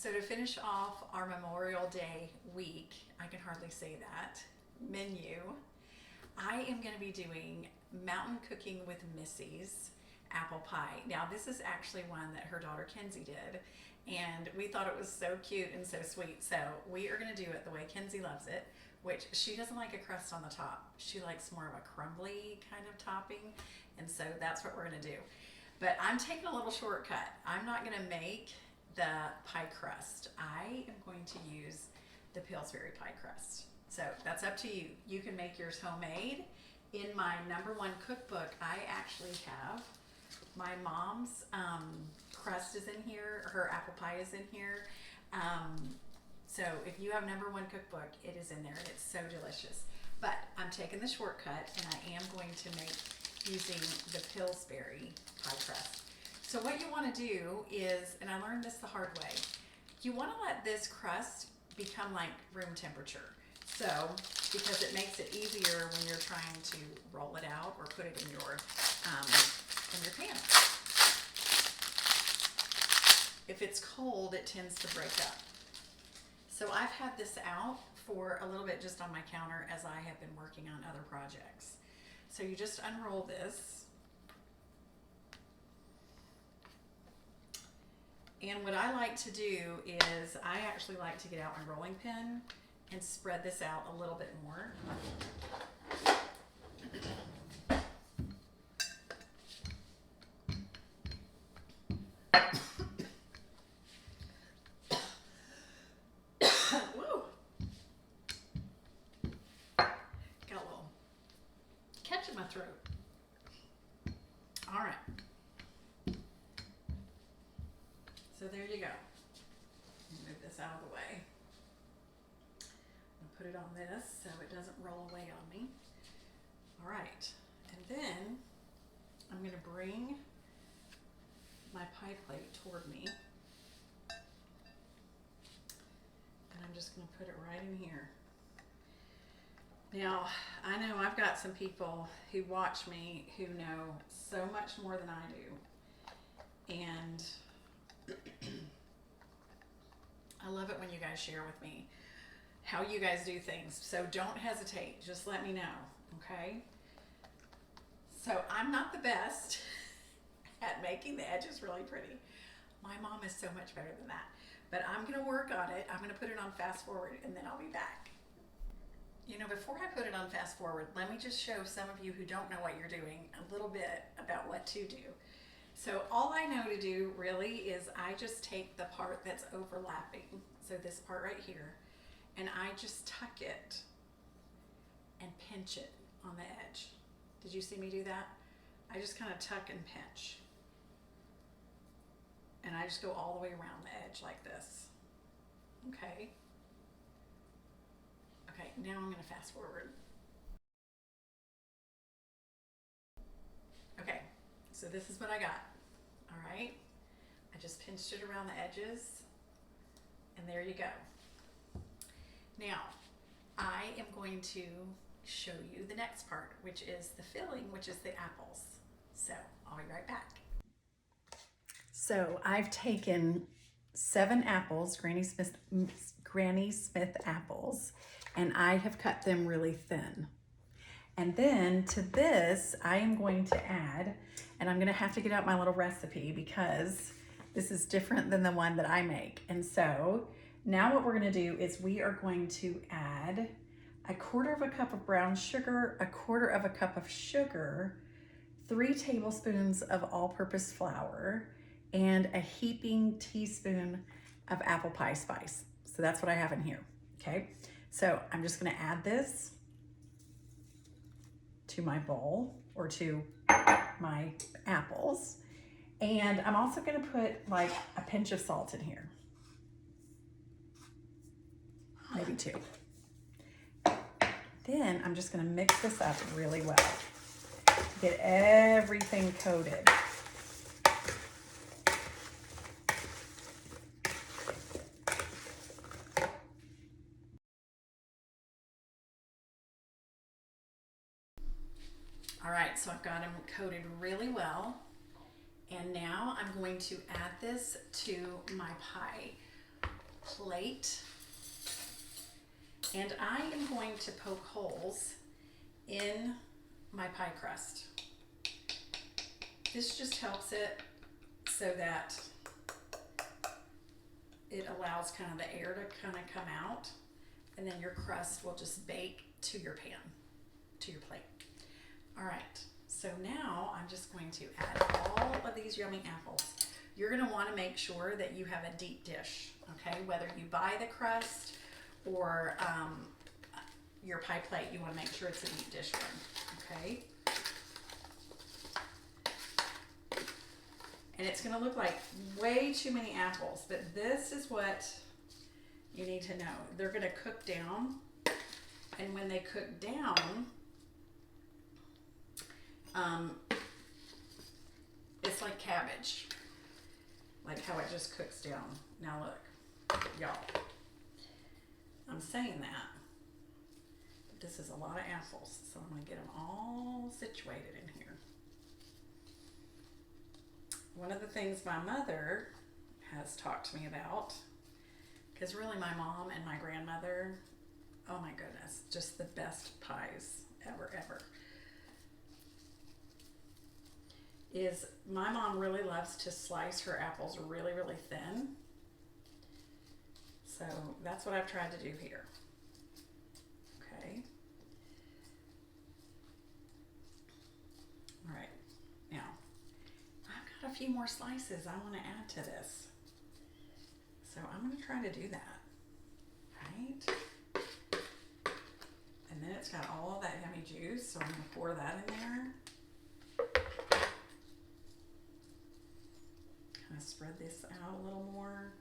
So to finish off our Memorial Day week, I can hardly say that, menu, I am going to be doing Mountain Cooking with Missy's apple pie. Now this is actually one that her daughter Kenzie did, and we thought it was so cute and so sweet. So we are going to do it the way Kenzie loves it, which she doesn't like a crust on the top. She likes more of a crumbly kind of topping, and so that's what we're going to do. But I'm taking a little shortcut. I'm not going to make the pie crust. I am going to use the Pillsbury pie crust. So that's up to you. You can make yours homemade. In my #1 cookbook, I actually have my mom's crust is in here. Her apple pie is in here. So if you have #1 cookbook, it is in there, and it's so delicious. But I'm taking the shortcut, and I am going to make using the Pillsbury pie crust. So what you want to do is, and I learned this the hard way, you want to let this crust become like room temperature. So, because it makes it easier when you're trying to roll it out or put it in your pan. If it's cold, it tends to break up. So I've had this out for a little bit just on my counter as I have been working on other projects. So you just unroll this. And what I like to do is I actually like to get out my rolling pin and spread this out a little bit more. Woo! Got a little catch in my throat. All right. So there you go. Move this out of the way. And put it on this so it doesn't roll away on me. All right, and then I'm going to bring my pie plate toward me, and I'm just going to put it right in here. Now, I know I've got some people who watch me who know so much more than I do, and I love it when you guys share with me how you guys do things. So don't hesitate. Just let me know, okay? So I'm not the best at making the edges really pretty. My mom is so much better than that. But I'm going to work on it. I'm going to put it on fast forward, and then I'll be back. You know, before I put it on fast forward, let me just show some of you who don't know what you're doing a little bit about what to do. So all I know to do really is I just take the part that's overlapping, so this part right here, and I just tuck it and pinch it on the edge. Did you see me do that? I just kind of tuck and pinch. And I just go all the way around the edge like this. Okay. Okay, now I'm going to fast forward. Okay, so this is what I got. All right, I just pinched it around the edges, and there you go. Now, I am going to show you the next part, which is the filling, which is the apples. So I'll be right back. So I've taken 7 apples, Granny Smith apples, and I have cut them really thin. And then to this, I am going to add, and I'm gonna have to get out my little recipe because this is different than the one that I make. And so now what we're gonna do is we are going to add 1/4 cup of brown sugar, 1/4 cup of sugar, 3 tablespoons of all-purpose flour, and a heaping teaspoon of apple pie spice. So that's what I have in here, okay? So I'm just gonna add this to my bowl or to my apples. And I'm also gonna put like a pinch of salt in here. Maybe 2. Then I'm just gonna mix this up really well. Get everything coated. All right, so I've got them coated really well. And now I'm going to add this to my pie. plate, and I am going to poke holes in my pie crust. This just helps it so that it allows kind of the air to kind of come out, and then your crust will just bake to your pan, to your plate. All right, so now I'm just going to add all of these yummy apples. You're gonna wanna make sure that you have a deep dish, okay? Whether you buy the crust or your pie plate, you wanna make sure it's a deep dish one, okay? And it's gonna look like way too many apples, but this is what you need to know. They're gonna cook down, and when they cook down, it's like cabbage, like how it just cooks down. Now look, y'all, I'm saying that, but this is a lot of apples, so I'm gonna get them all situated in here. One of the things my mother has talked to me about, because really my mom and my grandmother, oh my goodness, just the best pies ever, is my mom really loves to slice her apples really, really thin. So that's what I've tried to do here. Okay. All right. Now, I've got a few more slices I want to add to this. So I'm going to try to do that. Right? And then it's got all that yummy juice, so I'm going to pour that in there. Kind of spread this out a little more.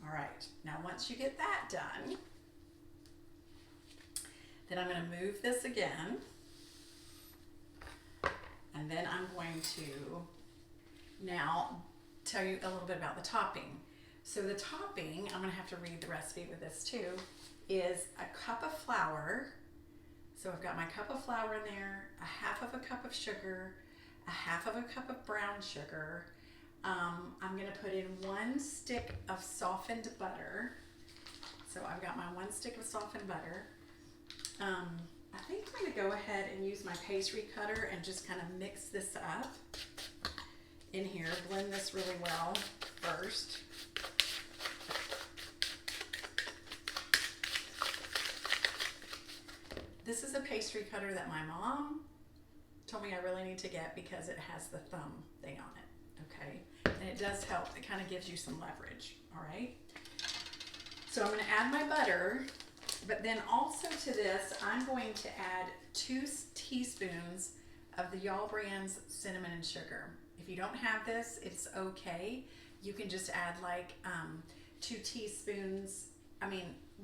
All right, now once you get that done, then I'm going to move this again, and then I'm going to now tell you a little bit about the topping. So the topping, I'm going to have to read the recipe with this too, is a cup of flour. So I've got my cup of flour in there, a half of a cup of sugar, a half of a cup of brown sugar. I'm going to put in 1 stick of softened butter. So I've got my 1 stick of softened butter. I think I'm going to go ahead and use my pastry cutter and just kind of mix this up in here. Blend this really well first. This is a pastry cutter that my mom told me I really need to get because it has the thumb thing on it, okay? And it does help, it kind of gives you some leverage, all right? So I'm gonna add my butter, but then also to this, I'm going to add 2 teaspoons of the Y'all Brands cinnamon and sugar. If you don't have this, it's okay. You can just add like 2 teaspoons,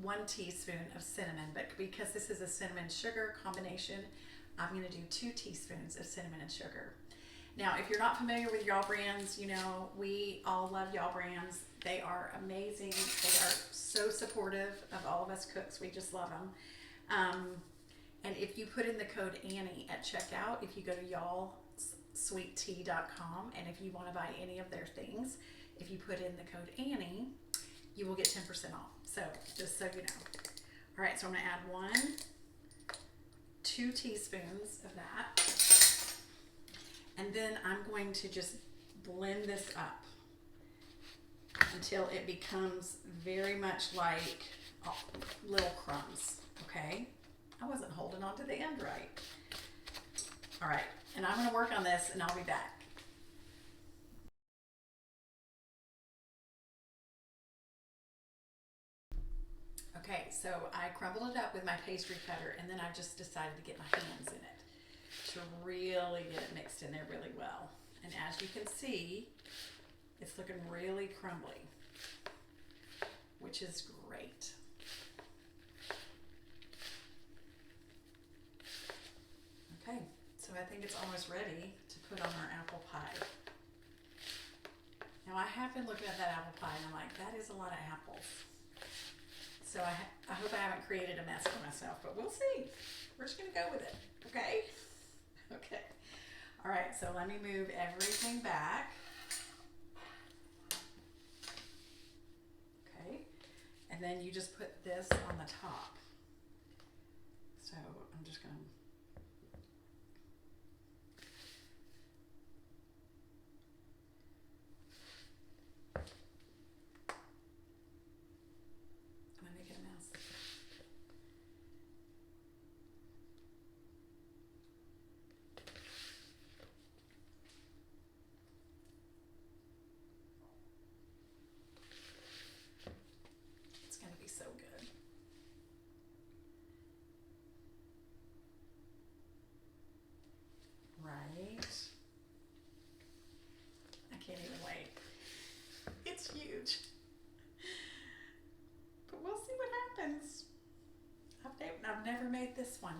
1 teaspoon of cinnamon, but because this is a cinnamon sugar combination, I'm going to do 2 teaspoons of cinnamon and sugar. Now, if you're not familiar with Y'all Brands, you know, we all love Y'all Brands. They are amazing. They are so supportive of all of us cooks. We just love them. And if you put in the code Annie at checkout, if you go to y'allsweettea.com, and if you want to buy any of their things, if you put in the code Annie, you will get 10% off. So just so you know. All right, so I'm gonna add 2 teaspoons of that. And then I'm going to just blend this up until it becomes very much like little crumbs, okay? I wasn't holding on to the end right. All right, and I'm gonna work on this and I'll be back. Okay, so I crumbled it up with my pastry cutter, and then I just decided to get my hands in it to really get it mixed in there really well. And as you can see, it's looking really crumbly, which is great. Okay, so I think it's almost ready to put on our apple pie. Now I have been looking at that apple pie and I'm like, that is a lot of apples. So I hope I haven't created a mess for myself, but we'll see. We're just gonna go with it, okay? Okay. so let me move everything back. Okay, and then you just put this on the top. So I'm just gonna make it a mess. It's gonna be so good. Right. I can't even wait. It's huge. But we'll see what happens. I've never made this one.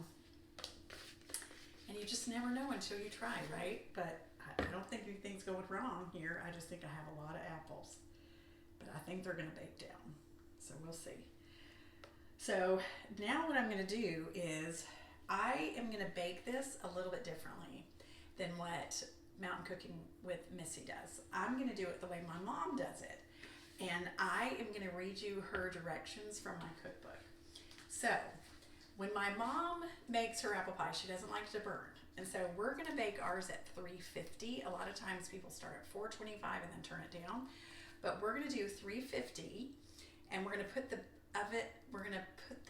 And you just never know until you try, right? But I don't think anything's going wrong here. I just think I have a lot of apples. But I think they're gonna bake down. So we'll see. So now what I'm gonna do is I am gonna bake this a little bit differently than what Mountain Cooking with Missy does. I'm gonna do it the way my mom does it. And I am gonna read you her directions from my cookbook. So when my mom makes her apple pie, she doesn't like to burn. And so we're gonna bake ours at 350. A lot of times people start at 425 and then turn it down. But we're gonna do 350 and we're gonna put the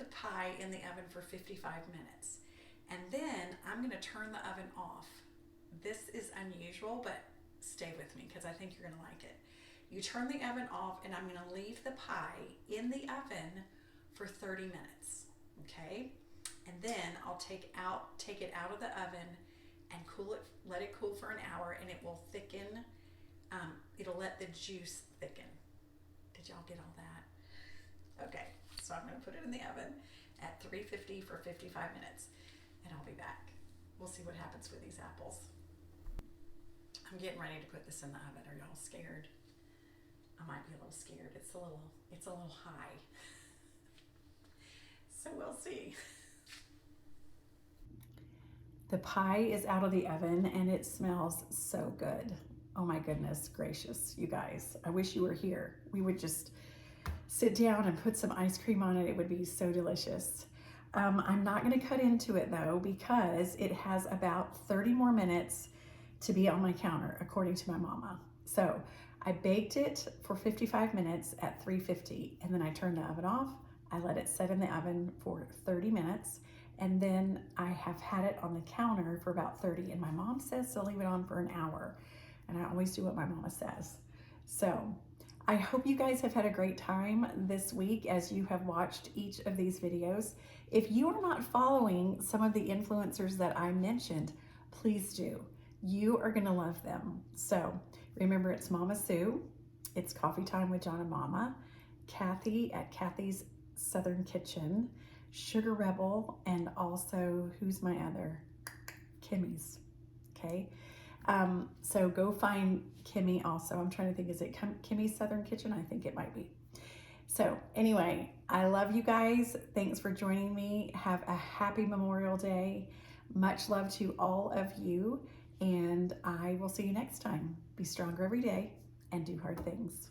pie in the oven for 55 minutes. And then I'm gonna turn the oven off. This is unusual, but stay with me because I think you're gonna like it. You turn the oven off and I'm gonna leave the pie in the oven for 30 minutes, okay? And then I'll take it out of the oven and cool it, let it cool for an hour and it will thicken. It'll let the juice thicken. Did y'all get all that? Okay, so I'm gonna put it in the oven at 350 for 55 minutes and I'll be back. We'll see what happens with these apples. I'm getting ready to put this in the oven. Are y'all scared? I might be a little scared. It's a little high. So we'll see. The pie is out of the oven and it smells so good. Oh my goodness gracious, you guys. I wish you were here. We would just sit down and put some ice cream on it. It would be so delicious. I'm not gonna cut into it though because it has about 30 more minutes to be on my counter, according to my mama. So I baked it for 55 minutes at 350 and then I turned the oven off. I let it set in the oven for 30 minutes and then I have had it on the counter for about 30 and my mom says to leave it on for an hour and I always do what my mama says. So I hope you guys have had a great time this week as you have watched each of these videos. If you are not following some of the influencers that I mentioned, please do. You are gonna love them. So remember, it's Mama Sue, it's Coffee Time with John and Mama, Kathy at Kathy's Southern Kitchen, Sugar Rebel, and also, who's my other? Kimmy's, okay? So go find Kimmy also. I'm trying to think, is it Kimmy's Southern Kitchen? I think it might be. So anyway, I love you guys. Thanks for joining me. Have a happy Memorial Day. Much love to all of you. And I will see you next time. Be stronger every day and do hard things.